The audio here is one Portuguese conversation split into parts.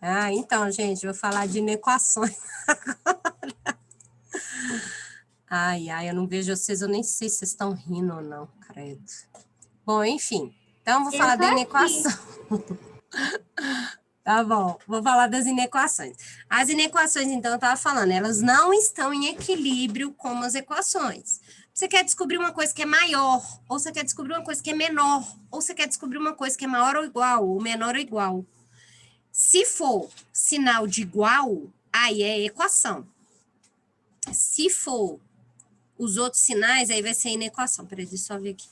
Ah, então, gente, eu vou falar de inequações. Ai, ai, eu não vejo vocês, eu nem sei se vocês estão rindo ou não, credo. Bom, enfim, então vou falar da inequação. Tá bom, vou falar das inequações. As inequações, então, eu estava falando, elas não estão em equilíbrio como as equações. Você quer descobrir uma coisa que é maior, ou você quer descobrir uma coisa que é menor, ou você quer descobrir uma coisa que é maior ou igual, ou menor ou igual. Se for sinal de igual, aí é equação. Se for os outros sinais, aí vai ser inequação. Peraí, deixa eu só ver aqui.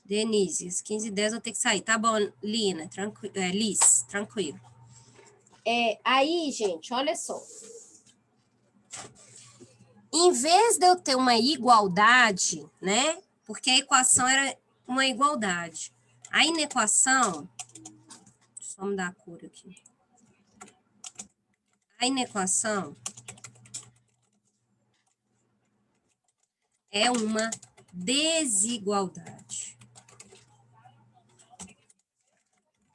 Denise, às 15h10 eu vou ter que sair. Tá bom, Lina, Liz, tranquilo. Aí, gente, olha só. Em vez de eu ter uma igualdade, né? Porque a equação era uma igualdade. A inequação... Deixa eu mudar a cor aqui. A inequação é uma desigualdade.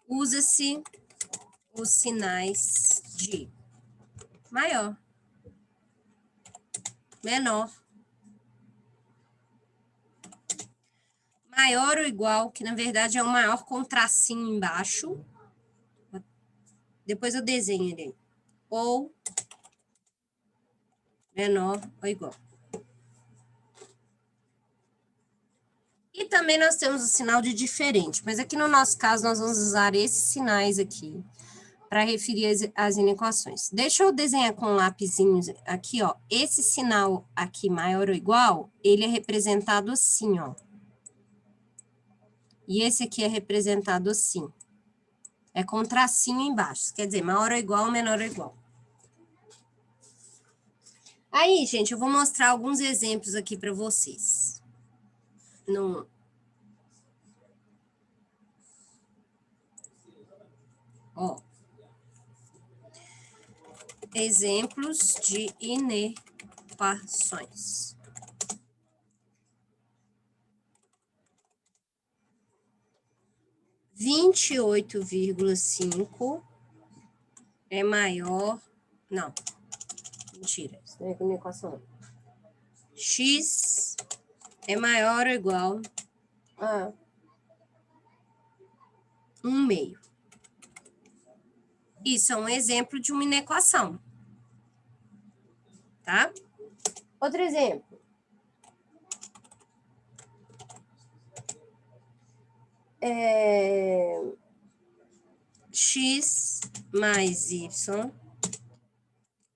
Usa-se os sinais de maior, menor, maior ou igual, que na verdade é o maior com tracinho embaixo. Depois eu desenho ele. Ou menor ou igual. E também nós temos o sinal de diferente, mas aqui no nosso caso nós vamos usar esses sinais aqui para referir as inequações. Deixa eu desenhar com um lapisinho aqui, ó. Esse sinal aqui, maior ou igual, ele é representado assim, ó. E esse aqui é representado assim. É com tracinho embaixo, quer dizer, maior ou igual, menor ou igual. Aí, gente, eu vou mostrar alguns exemplos aqui para vocês. Ó. Exemplos de inequações. Vinte e 28,5 é maior... Não, mentira, isso não é uma equação. X é maior ou igual a 1/2. Isso é um exemplo de uma inequação. Tá? Outro exemplo. X mais Y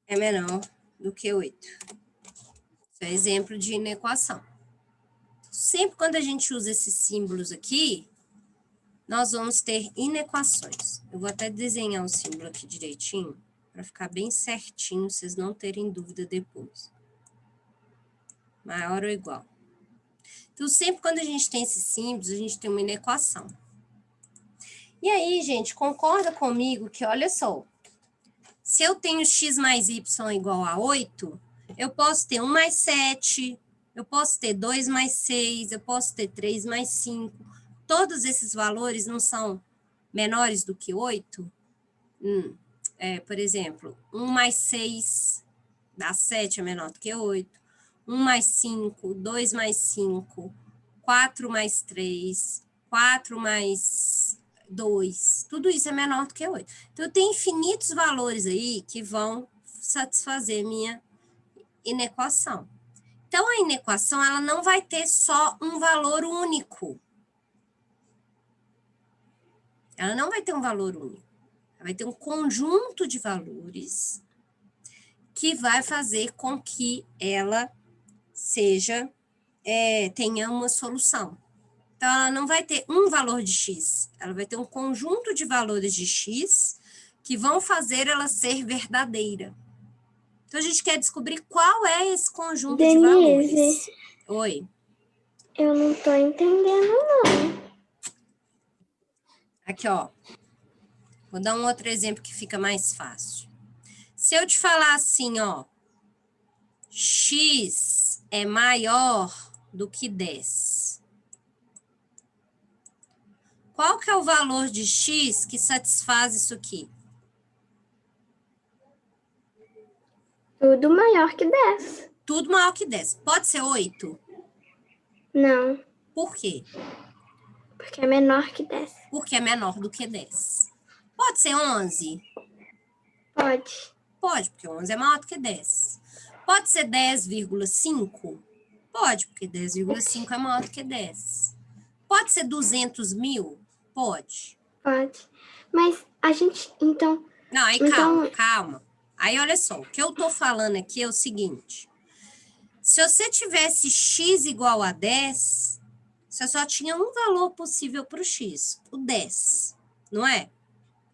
é menor do que 8. Isso é exemplo de inequação. Sempre quando a gente usa esses símbolos aqui, nós vamos ter inequações. Eu vou até desenhar o símbolo aqui direitinho, para ficar bem certinho, vocês não terem dúvida depois. Maior ou igual. Então, sempre quando a gente tem esses símbolos, a gente tem uma inequação. E aí, gente, concorda comigo que, olha só, se eu tenho x mais y igual a 8, eu posso ter 1 mais 7, eu posso ter 2 mais 6, eu posso ter 3 mais 5. Todos esses valores não são menores do que 8? Por exemplo, 1 mais 6 dá 7, é menor do que 8. 1 mais 5, 2 mais 5, 4 mais 3, 4 mais 2. Tudo isso é menor do que 8. Então, eu tenho infinitos valores aí que vão satisfazer minha inequação. Então, a inequação ela não vai ter só um valor único. Ela não vai ter um valor único. Ela vai ter um conjunto de valores que vai fazer com que ela tenha uma solução. Então, ela não vai ter um valor de x, ela vai ter um conjunto de valores de x que vão fazer ela ser verdadeira. Então, a gente quer descobrir qual é esse conjunto de valores. Oi. Eu não tô entendendo, não. Aqui, ó. Vou dar um outro exemplo que fica mais fácil. Se eu te falar assim, ó, x é maior do que 10. Qual que é o valor de x que satisfaz isso aqui? Tudo maior que 10. Tudo maior que 10. Pode ser 8? Não, Por quê? porque é menor que 10. Porque é menor do que 10. Pode ser 11? Pode. Pode, porque 11 é maior do que 10. Pode ser 10,5? Pode, porque 10,5 é maior do que 10. Pode ser 200 mil? Pode. Pode. Mas a gente, então... Não, aí Então- calma. Aí, olha só, o que eu tô falando aqui é o seguinte. Se você tivesse x igual a 10, você só tinha um valor possível para o x, o 10, não é?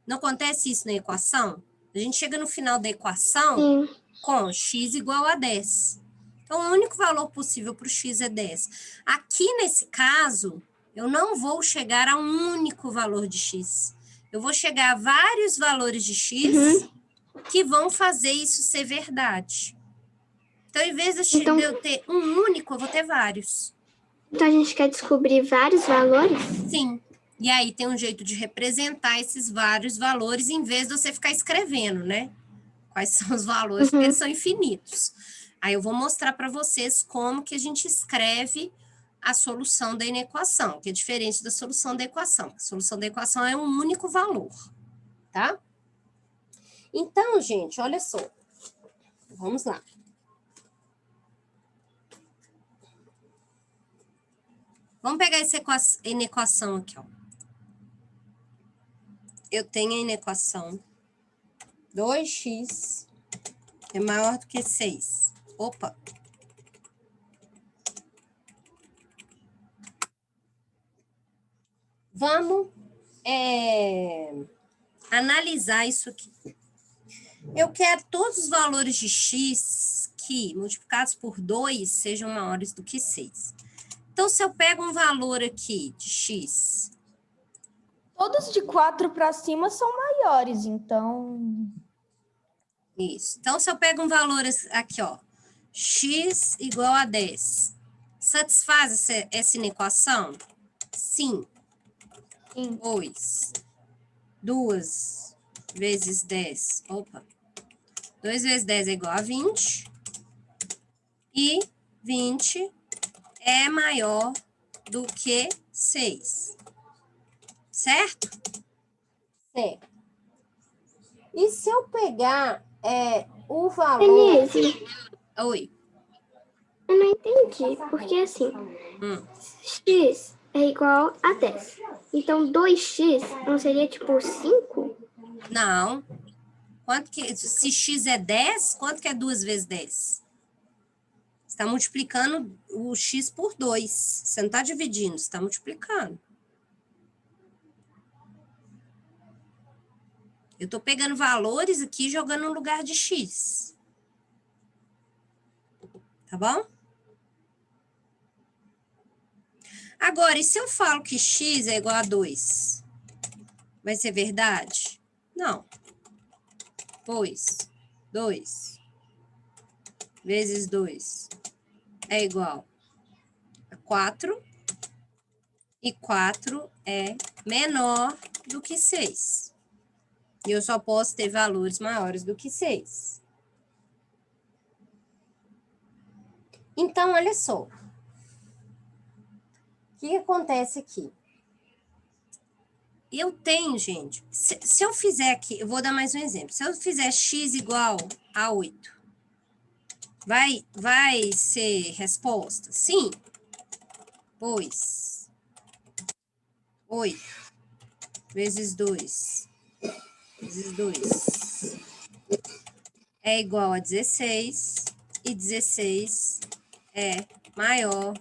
Não acontece isso na equação? A gente chega no final da equação Sim. com x igual a 10. Então, o único valor possível para o x é 10. Aqui, nesse caso, eu não vou chegar a um único valor de x. Eu vou chegar a vários valores de x que vão fazer isso ser verdade. Então, em vez de eu ter um único, eu vou ter vários. Então a gente quer descobrir vários valores? Sim. E aí tem um jeito de representar esses vários valores, em vez de você ficar escrevendo, né? Quais são os valores, porque eles são infinitos. Aí eu vou mostrar para vocês como que a gente escreve a solução da inequação, que é diferente da solução da equação. A solução da equação é um único valor, tá? Então, gente, olha só. Vamos lá. Vamos pegar essa inequação aqui, ó. Eu tenho a inequação 2x é maior do que 6. Opa! Vamos analisar isso aqui. Eu quero todos os valores de x que, multiplicados por 2, sejam maiores do que 6. Então, se eu pego um valor aqui de x... Todos de 4 para cima são maiores, então... Isso. Então, se eu pego um valor aqui, ó, x igual a 10, satisfaz essa inequação? Sim. Sim. Pois 2 vezes 10, opa, 2 vezes 10 é igual a 20, e 20 é maior do que 6. Certo? Certo. E se eu pegar o valor... Denise, Oi. eu não entendi, porque assim, x é igual a 10. Então, 2x não seria tipo 5? Não. Quanto que, se x é 10, quanto que é 2 vezes 10? Você está multiplicando o x por 2. Você não está dividindo, você está multiplicando. Eu estou pegando valores aqui e jogando no lugar de x. Tá bom? Agora, e se eu falo que x é igual a 2? Vai ser verdade? Não. Pois 2 vezes 2 é igual a 4. E 4 é menor do que 6. E eu só posso ter valores maiores do que 6. Então, olha só. O que acontece aqui? Eu tenho, gente, se eu fizer aqui, eu vou dar mais um exemplo. Se eu fizer x igual a 8, vai ser resposta? Sim. Pois 8 vezes 2 vezes 2 é igual a 16, e 16 é maior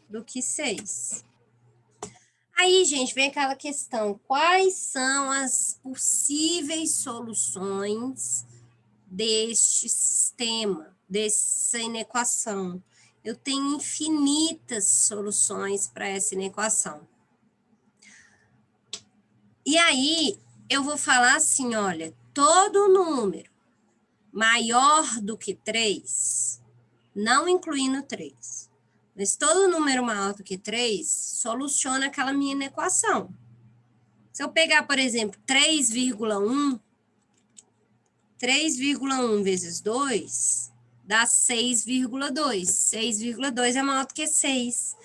do que 6. Aí, gente, vem aquela questão, quais são as possíveis soluções deste sistema, dessa inequação? Eu tenho infinitas soluções para essa inequação. E aí, eu vou falar assim, olha, todo número maior do que 3, não incluindo 3, mas todo número maior do que 3 soluciona aquela minha inequação. Se eu pegar, por exemplo, 3,1, 3,1 vezes 2 dá 6,2. 6,2 é maior do que 6.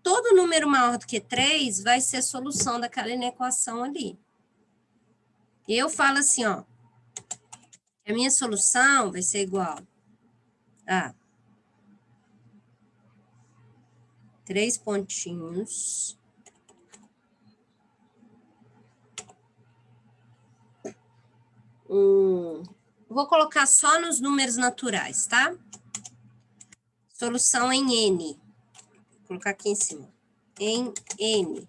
Todo número maior do que 3 vai ser a solução daquela inequação ali. Eu falo assim, ó. A minha solução vai ser igual a 3 pontinhos. Vou colocar só nos números naturais, tá? Solução em N. Vou colocar aqui em cima. Em N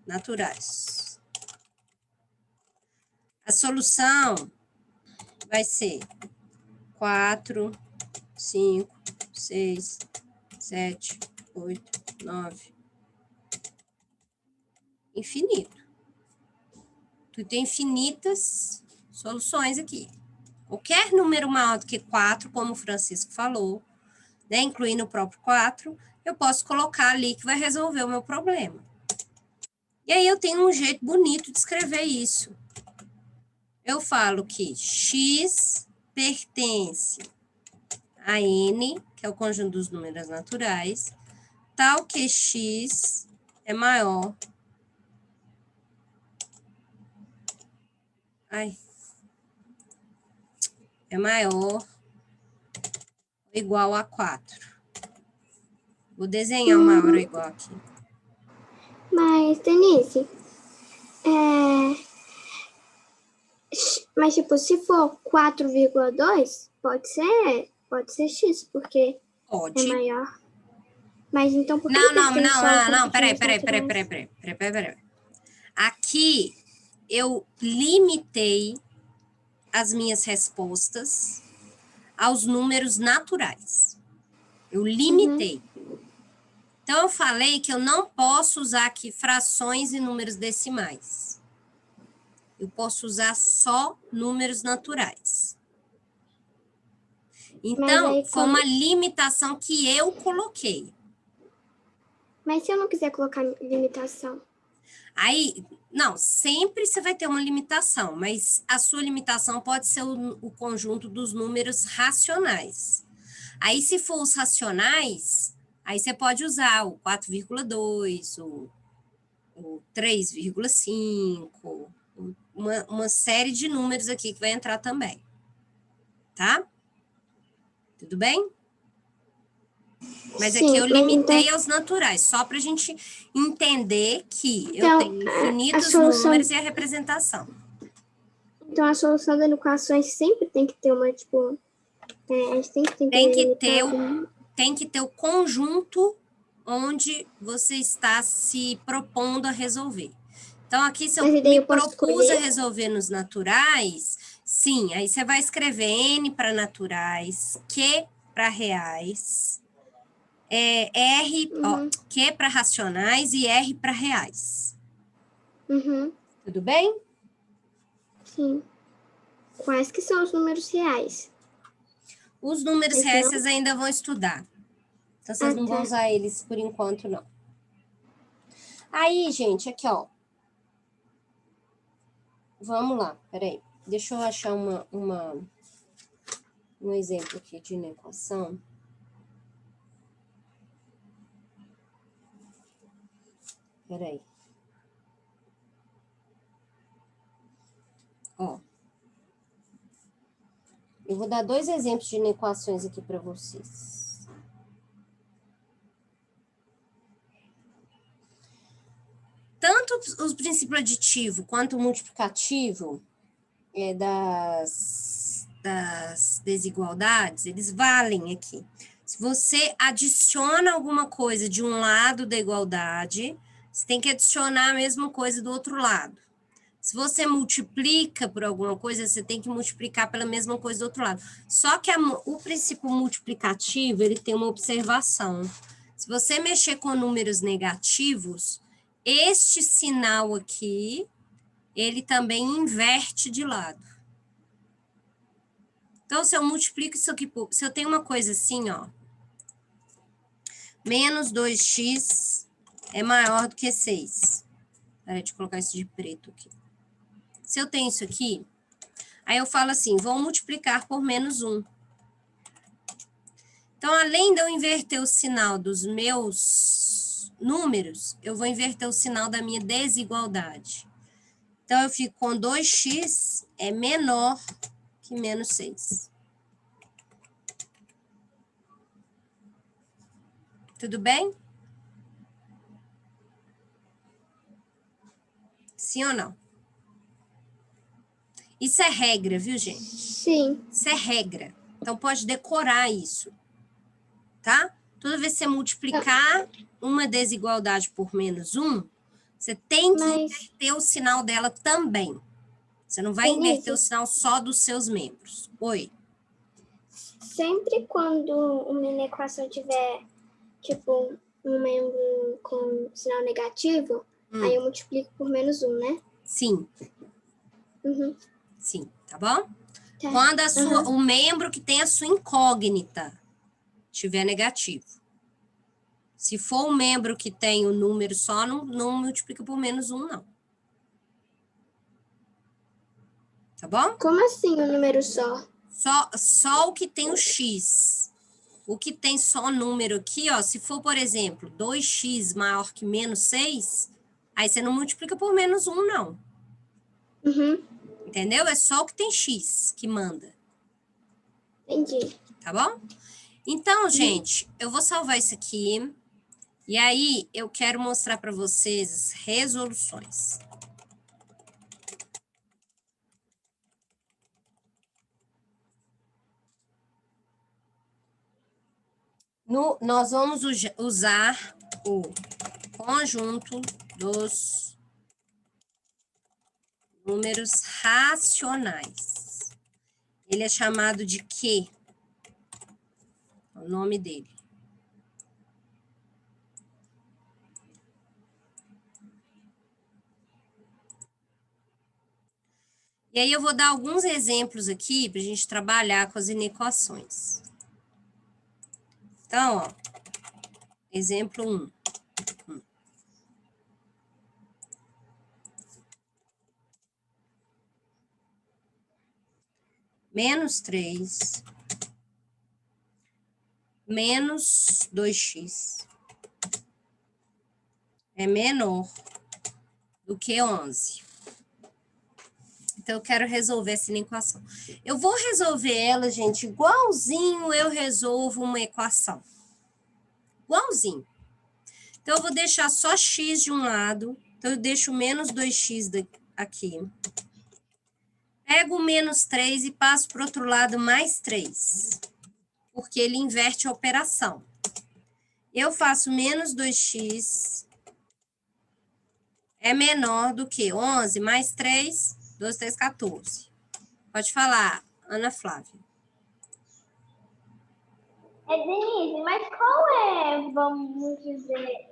naturais. A solução vai ser 4, 5, 6, 7, 8, 9. Infinito. Tu tem infinitas soluções aqui. Qualquer número maior do que 4, como o Francisco falou, né, incluindo o próprio 4, eu posso colocar ali que vai resolver o meu problema. E aí eu tenho um jeito bonito de escrever isso. Eu falo que x pertence a n, que é o conjunto dos números naturais, tal que x é maior. É maior ou igual a 4. Vou desenhar o maior ou igual aqui. Mas, Denise, mas tipo, se for 4,2, pode ser x, porque Pode. é maior. Mas então por que Não, peraí. Aqui eu limitei as minhas respostas aos números naturais. Eu limitei. Então, eu falei que eu não posso usar aqui frações e números decimais. Eu posso usar só números naturais. Então, aí, foi uma limitação que eu coloquei. Mas se eu não quiser colocar limitação? Aí, não, sempre você vai ter uma limitação, mas a sua limitação pode ser o conjunto dos números racionais. Aí, se for os racionais, aí você pode usar o 4,2, o 3,5, uma série de números aqui que vai entrar também. Tá? Tudo bem? Mas aqui eu limitei aos naturais, só para a gente entender que eu tenho infinitos números e a representação. Então, a solução das equações sempre tem que ter uma, tipo... a gente tem que ter o conjunto onde você está se propondo a resolver. Então, aqui, se eu me propus a resolver nos naturais, sim, aí você vai escrever N para naturais, Q para reais, Q para racionais e R para reais. Tudo bem? Sim. Quais que são os números reais? Os números reais vocês ainda vão estudar. Então, vocês não vão usar eles por enquanto, não. Aí, gente, aqui, ó. Vamos lá, peraí. Deixa eu achar um exemplo aqui de inequação. Peraí. Ó. Eu vou dar 2 exemplos de inequações aqui para vocês. Tanto o princípio aditivo quanto o multiplicativo das desigualdades, eles valem aqui. Se você adiciona alguma coisa de um lado da igualdade, você tem que adicionar a mesma coisa do outro lado. Se você multiplica por alguma coisa, você tem que multiplicar pela mesma coisa do outro lado. Só que o princípio multiplicativo, ele tem uma observação. Se você mexer com números negativos, este sinal aqui, ele também inverte de lado. Então, se eu multiplico isso aqui, se eu tenho uma coisa assim, ó, menos 2x é maior do que 6. Peraí, deixa eu colocar isso de preto aqui. Se eu tenho isso aqui, Aí eu falo assim, vou multiplicar por menos 1. Então, além de eu inverter o sinal dos meus números, eu vou inverter o sinal da minha desigualdade. Então, eu fico com 2x é menor que menos 6. Tudo bem? Sim ou não? Isso é regra, viu, gente? Sim. Isso é regra. Então, pode decorar isso, tá? Toda vez que você multiplicar uma desigualdade por menos 1, você tem que inverter o sinal dela também. Você não vai inverter o sinal só dos seus membros. Oi? Sempre quando uma equação tiver, tipo, um membro com sinal negativo, aí eu multiplico por menos 1, né? Sim. Uhum. Sim, tá bom? Tá. Quando o membro que tem a sua incógnita tiver negativo. Se for um membro que tem o número só, não multiplica por menos 1, não. Tá bom? Como assim o número só? Só o que tem o x. O que tem só número aqui, ó, se for, por exemplo, 2x maior que menos 6, aí você não multiplica por menos 1, não. Uhum. Entendeu? É só o que tem x que manda. Entendi. Tá bom? Então, gente, eu vou salvar isso aqui. E aí, eu quero mostrar para vocês as resoluções. Nós vamos usar o conjunto dos números racionais. Ele é chamado de quê? O nome dele. E aí eu vou dar alguns exemplos aqui para a gente trabalhar com as inequações. Então, ó, exemplo 1. Menos 3 menos 2x é menor do que 11. Então, eu quero resolver essa equação. Eu vou resolver ela, gente, igualzinho eu resolvo uma equação. Igualzinho. Então, eu vou deixar só x de um lado. Então, eu deixo menos 2x aqui. Pego o menos 3 e passo para o outro lado mais 3. Porque ele inverte a operação. Eu faço menos 2x é menor do que 11 mais 3, 12, 3, 14. Pode falar, Ana Flávia. Denise, mas qual é, vamos dizer,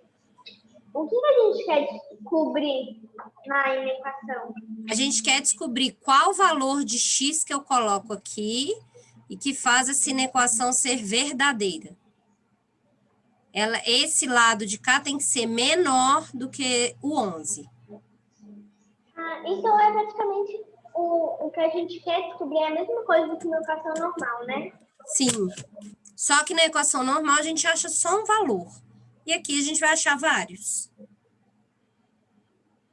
o que a gente quer descobrir na equação? A gente quer descobrir qual valor de x que eu coloco aqui e que faz essa equação ser verdadeira. Esse lado de cá tem que ser menor do que o 11. Então, é praticamente o que a gente quer descobrir é a mesma coisa do que uma equação normal, né? Sim. Só que na equação normal a gente acha só um valor. E aqui a gente vai achar vários.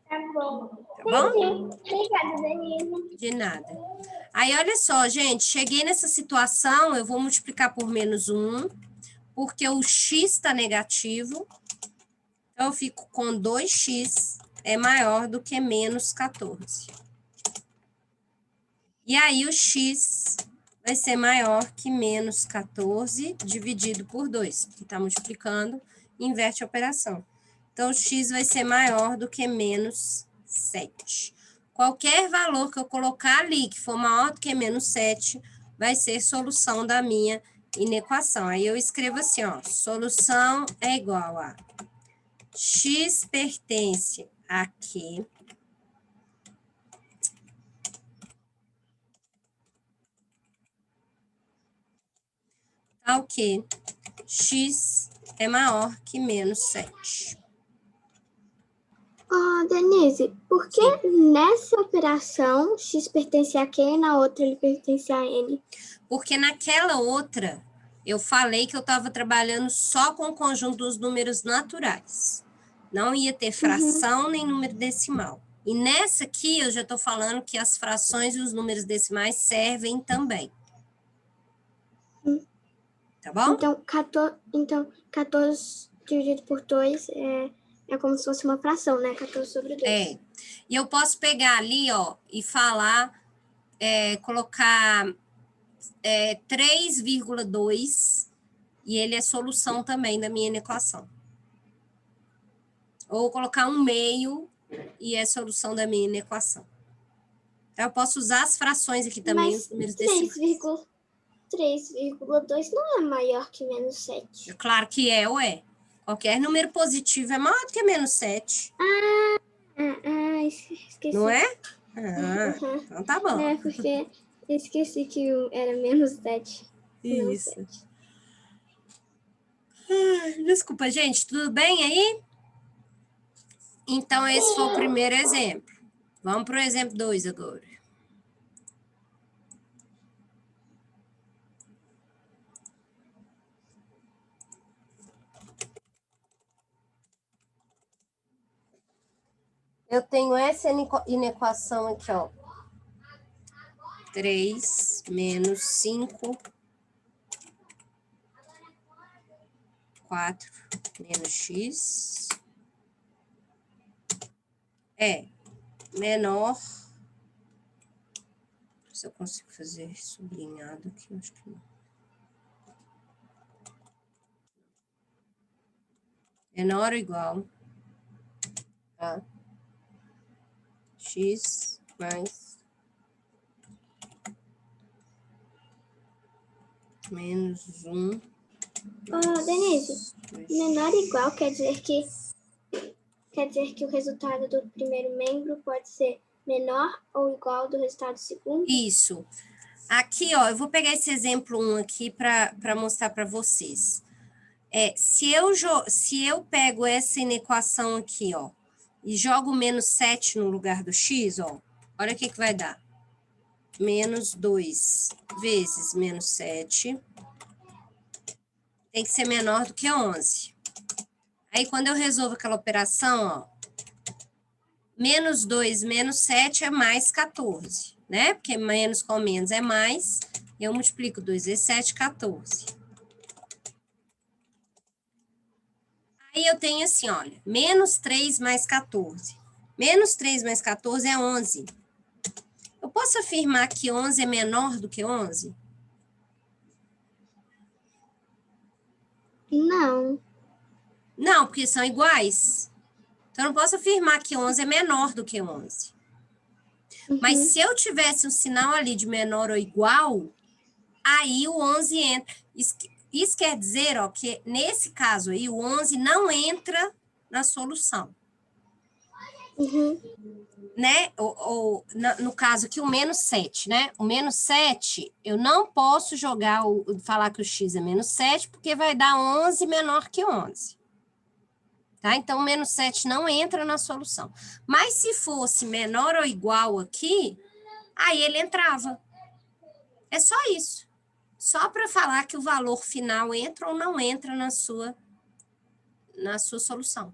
Tá bom. Tá bom? Obrigada, Denise. De nada. Aí, olha só, gente, cheguei nessa situação, eu vou multiplicar por menos 1, porque o x está negativo. Então, eu fico com 2x é maior do que menos 14. E aí, o x vai ser maior que menos 14 dividido por 2, que está multiplicando, inverte a operação. Então, o x vai ser maior do que menos 7. Qualquer valor que eu colocar ali, que for maior do que menos 7, vai ser solução da minha inequação. Aí eu escrevo assim, ó, solução é igual a x pertence a Q ao que x é maior que menos 7. Denise, por que nessa operação X pertence a Q e na outra ele pertence a N? Porque naquela outra, eu falei que eu estava trabalhando só com o conjunto dos números naturais. Não ia ter fração nem número decimal. E nessa aqui, eu já estou falando que as frações e os números decimais servem também. Tá bom? Então, 14 dividido por 2 é como se fosse uma fração, né? 14 sobre 2. É. E eu posso pegar ali, ó, e falar, colocar 3,2 e ele é solução também da minha equação. Ou colocar 1/2 e é solução da minha equação. Então, eu posso usar as frações aqui também, os números decimais. 3,2 não é maior que menos 7. Claro que é, ué. Qualquer número positivo é maior do que menos 7. Esqueci. Não é? Então tá bom. É, porque eu esqueci que era menos 7. Isso. Desculpa, gente. Tudo bem aí? Então, esse foi o primeiro exemplo. Vamos para o exemplo 2 agora. Eu tenho essa inequação aqui, ó. 3 menos 5, 4 menos x é menor. Se eu consigo fazer sublinhado aqui, eu acho que não. Menor ou igual a x mais menos 1. Denise, menor ou igual quer dizer que o resultado do primeiro membro pode ser menor ou igual do resultado do segundo? Isso. Aqui, ó, eu vou pegar esse exemplo 1 aqui para mostrar para vocês. Se eu pego essa inequação aqui, ó, e jogo menos 7 no lugar do x, ó, olha o que vai dar. Menos 2 vezes menos 7 tem que ser menor do que 11. Aí, quando eu resolvo aquela operação, ó, menos 2 menos 7 é mais 14, né? Porque menos com menos é mais. Eu multiplico 2 vezes 7, 14. Aí eu tenho assim, olha, menos 3 mais 14. Menos 3 mais 14 é 11. Eu posso afirmar que 11 é menor do que 11? Não. Não, porque são iguais. Então, eu não posso afirmar que 11 é menor do que 11. Mas se eu tivesse um sinal ali de menor ou igual, aí o 11 entra. Isso quer dizer, ó, que nesse caso aí, o 11 não entra na solução. Né? No caso aqui, o menos 7, né? O menos 7, eu não posso falar que o x é menos 7, porque vai dar 11 menor que 11. Tá? Então, o menos 7 não entra na solução. Mas se fosse menor ou igual aqui, aí ele entrava. É só isso. Só para falar que o valor final entra ou não entra na sua solução.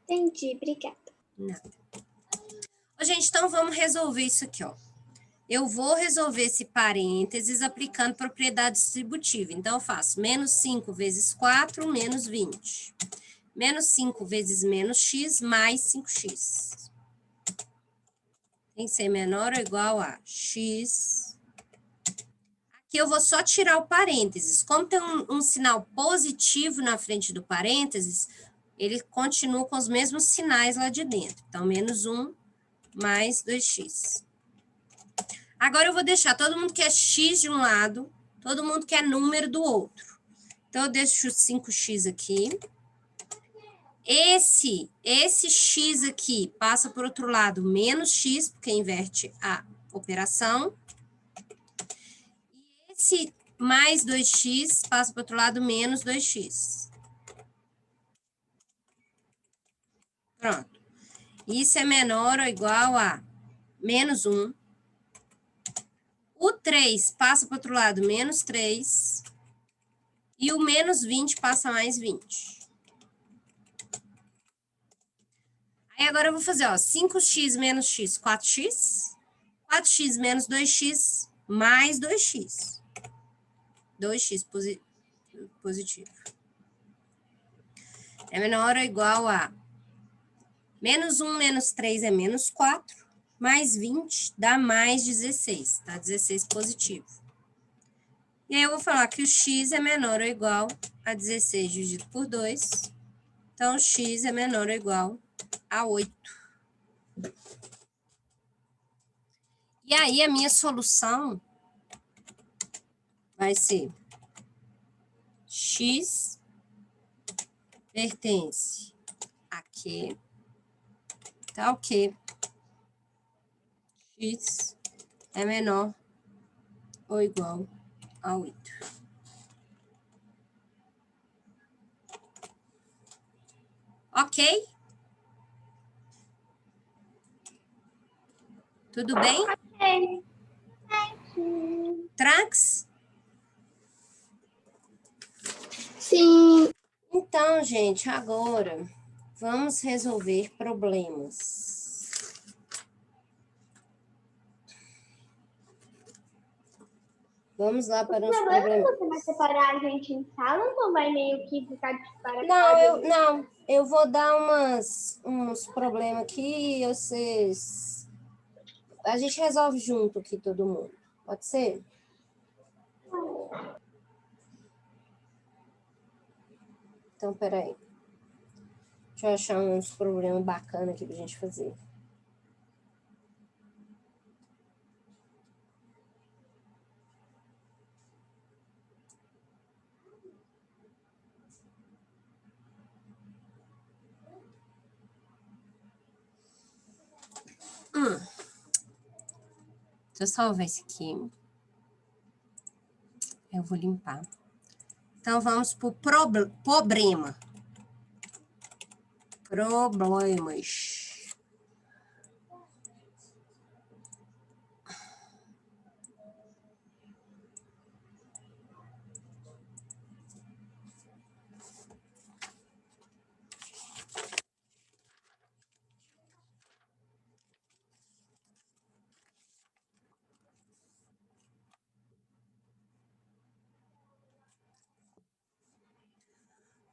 Entendi, obrigada. Nada. Gente, então vamos resolver isso aqui, ó. Eu vou resolver esse parênteses aplicando propriedade distributiva. Então, eu faço menos 5 vezes 4, menos 20. Menos 5 vezes menos x, mais 5x. Tem que ser menor ou igual a x. Aqui eu vou só tirar o parênteses. Como tem um sinal positivo na frente do parênteses, ele continua com os mesmos sinais lá de dentro. Então, menos 1 mais 2x. Agora, eu vou deixar todo mundo que é x de um lado, todo mundo que é número do outro. Então, eu deixo 5x aqui. Esse x aqui passa por outro lado, menos x, porque inverte a operação. E esse mais 2x passa para o outro lado, menos 2x. Pronto. Isso é menor ou igual a menos 1. O 3 passa para o outro lado, menos 3. E o menos 20 passa mais 20. Aí agora eu vou fazer, ó, 5x menos x, 4x. 4x menos 2x, mais 2x. 2x positivo. É menor ou igual a menos 1 menos 3 é menos 4. Mais 20 dá mais 16, tá? 16 positivo. E aí eu vou falar que o x é menor ou igual a 16 dividido por 2. Então, x é menor ou igual a 8. E aí, a minha solução vai ser x pertence a Q, tal que x é menor ou igual a 8. Ok? Tudo bem? Ok. Trax? Sim. Então, gente, agora vamos resolver problemas. Vamos lá para os Problema é que problemas. você vai separar a gente em salas ou vai meio que ficar para Não, eu vou dar uns problemas aqui e a gente resolve junto aqui todo mundo. Pode ser? Então, peraí. Deixa eu achar uns problemas bacanas aqui pra gente fazer. Deixa eu salvar esse aqui. Eu vou limpar. Então, vamos para o problema. Problemas.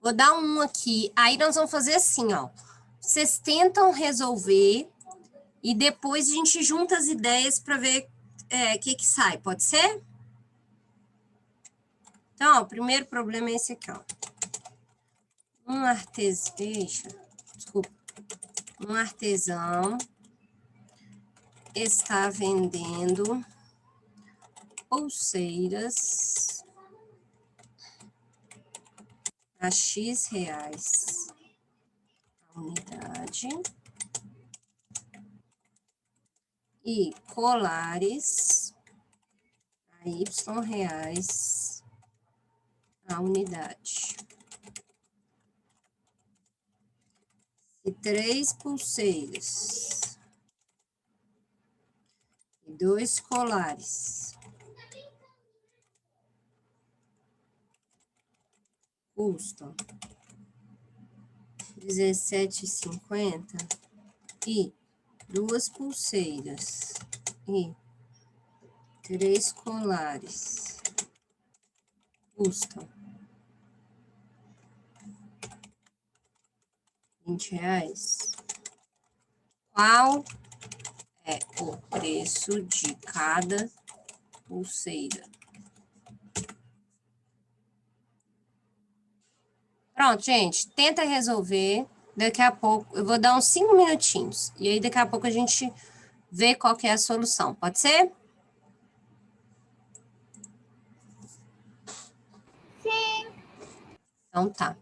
Vou dar um aqui. Aí, nós vamos fazer assim, ó. Vocês tentam resolver e depois a gente junta as ideias para ver o que sai. Pode ser? Então, ó, o primeiro problema é esse aqui, ó. Um artesão está vendendo pulseiras a X reais a unidade e colares a Y reais a unidade. E 3 pulseiras e 2 colares custam R$17,50 e 2 pulseiras e 3 colares custam R$20. Qual é o preço de cada pulseira? Pronto, gente, tenta resolver. Daqui a pouco, eu vou dar uns 5 minutinhos. E aí, daqui a pouco, a gente vê qual que é a solução. Pode ser? Sim. Então, tá.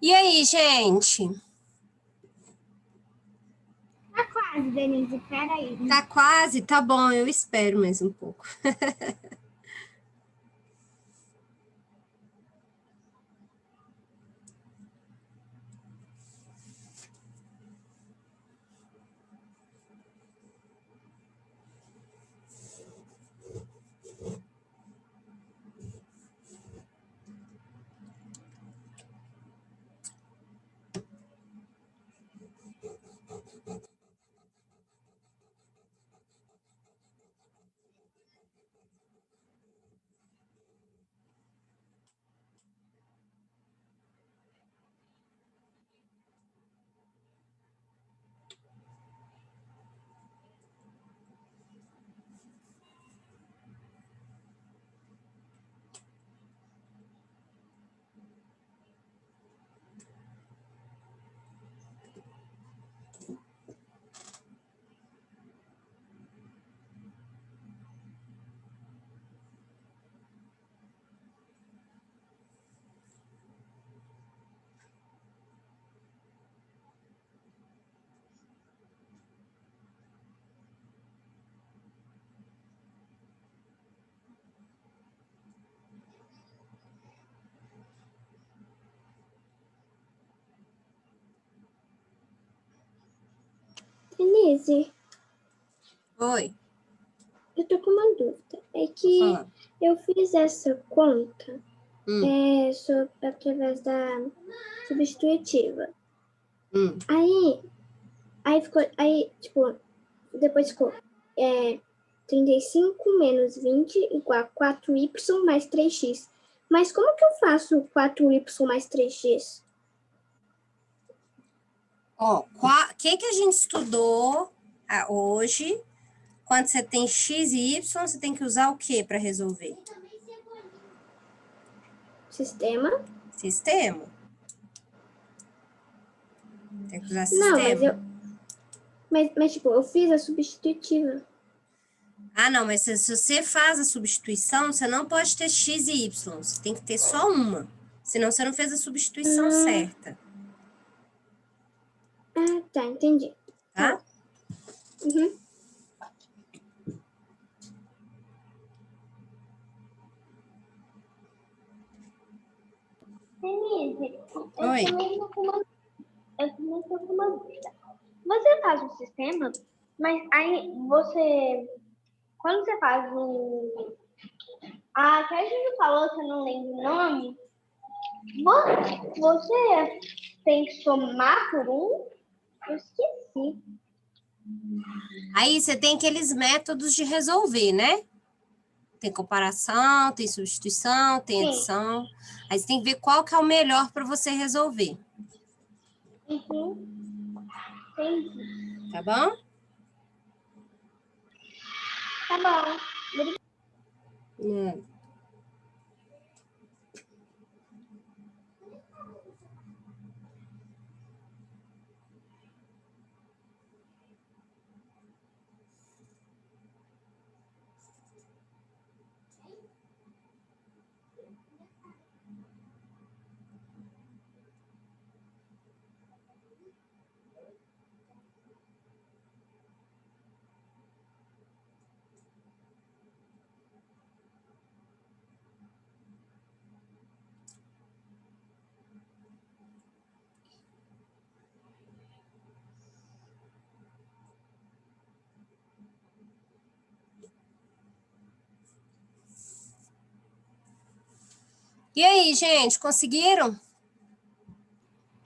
E aí, gente? Tá quase, Denise, peraí. Tá quase? Tá bom, eu espero mais um pouco. Denise, Oi, eu tô com uma dúvida. É tô que falando. eu fiz essa conta através da substitutiva. Aí ficou, tipo, depois ficou 35 menos 20 igual a 4y mais 3x. Mas como que eu faço 4y mais 3x? Ó, o que a gente estudou hoje? Quando você tem x e y, você tem que usar o que para resolver? Sistema? Sistema. Tem que usar Não, sistema. mas tipo, eu fiz a substitutiva. Ah, não, mas se você faz a substituição, você não pode ter x e y. Você tem que ter só uma. Senão você não fez a substituição certa. Ah, tá, entendi. Tá? Uhum. Denise, Oi. eu também estou com uma dúvida. Você faz um sistema, mas aí você, quando você faz um... Ah, que a gente falou, que eu não lembro o nome. Você tem que somar por um? Eu esqueci. Aí você tem aqueles métodos de resolver, né? Tem comparação, tem substituição, tem Sim. adição. Aí você tem que ver qual que é o melhor para você resolver. Uhum. Entendi. Tá bom? Tá bom. Hum. E aí, gente, conseguiram?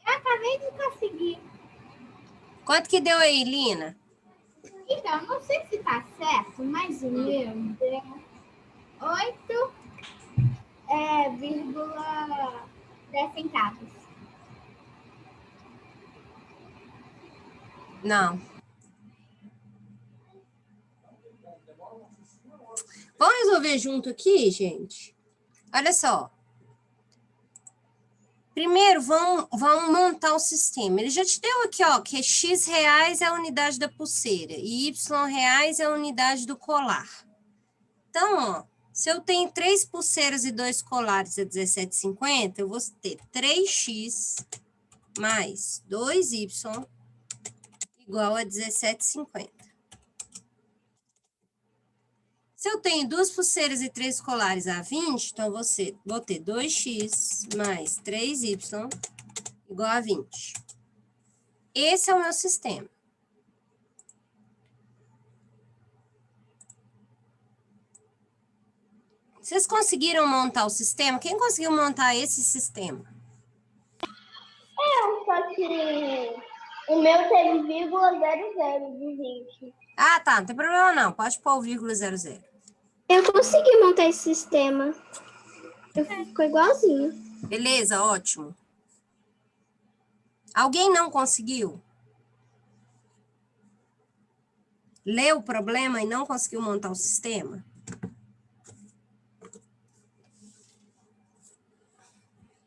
Eu acabei de conseguir. Quanto que deu aí, Lina? Então, não sei se tá certo, mas o meu deu 8,10 centavos. Não. Vamos resolver junto aqui, gente? Olha só. Primeiro, vamos montar o sistema. Ele já te deu aqui, ó, que X reais é a unidade da pulseira e Y reais é a unidade do colar. Então, ó, se eu tenho 3 pulseiras e 2 colares a 17,50, eu vou ter 3x mais 2y igual a 17,50. Se eu tenho 2 pulseiras e 3 colares a 20, então vou ter 2x mais 3y igual a 20. Esse é o meu sistema. Vocês conseguiram montar o sistema? Quem conseguiu montar esse sistema? Só que o meu teve vírgula 00 de 20. Ah, tá, não tem problema não. Pode pôr o vírgula 00. Eu consegui montar esse sistema. Ficou igualzinho. Beleza, ótimo. Alguém não conseguiu? Leu o problema e não conseguiu montar o sistema?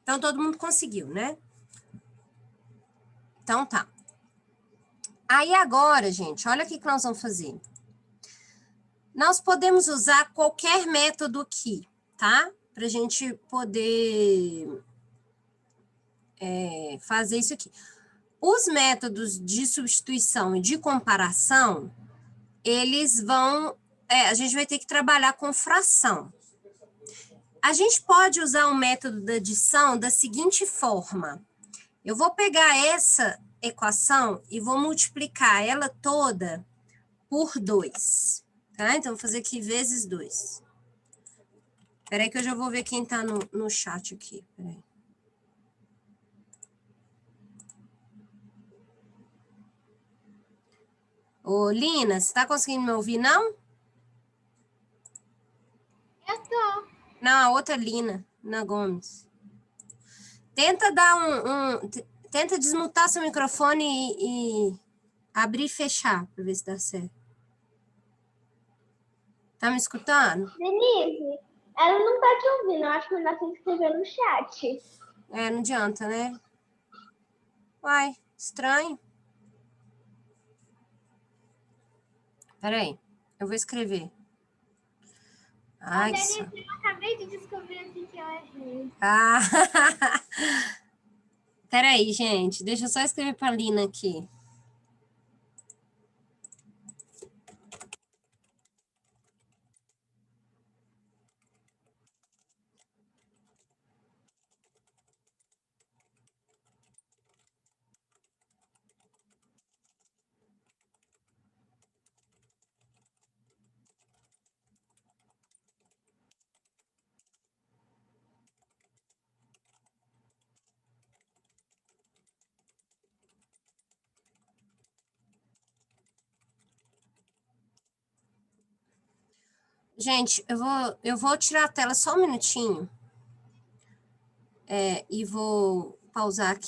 Então, todo mundo conseguiu, né? Então, tá. Aí, agora, gente, olha o que nós vamos fazer. Nós podemos usar qualquer método aqui, tá? Para a gente poder fazer isso aqui. Os métodos de substituição e de comparação, eles vão... a gente vai ter que trabalhar com fração. A gente pode usar o método da adição da seguinte forma. Eu vou pegar essa equação e vou multiplicar ela toda por 2. Tá? Então, vou fazer aqui vezes 2. Espera aí que eu já vou ver quem está no chat aqui. Peraí. Ô, Lina, você está conseguindo me ouvir, não? Eu tô. Não, a outra Lina Gomes. Tenta dar tenta desmutar seu microfone e abrir e fechar, para ver se dá certo. Tá me escutando? Denise, ela não tá te ouvindo. Eu acho que ela tem que escrever no chat. Não adianta, né? Uai, estranho. Peraí, eu vou escrever. Ai, Denise, eu acabei de descobrir aqui que eu errei. Ah, peraí, gente. Deixa eu só escrever para a Lina aqui. Gente, eu vou tirar a tela só um minutinho. E vou pausar aqui.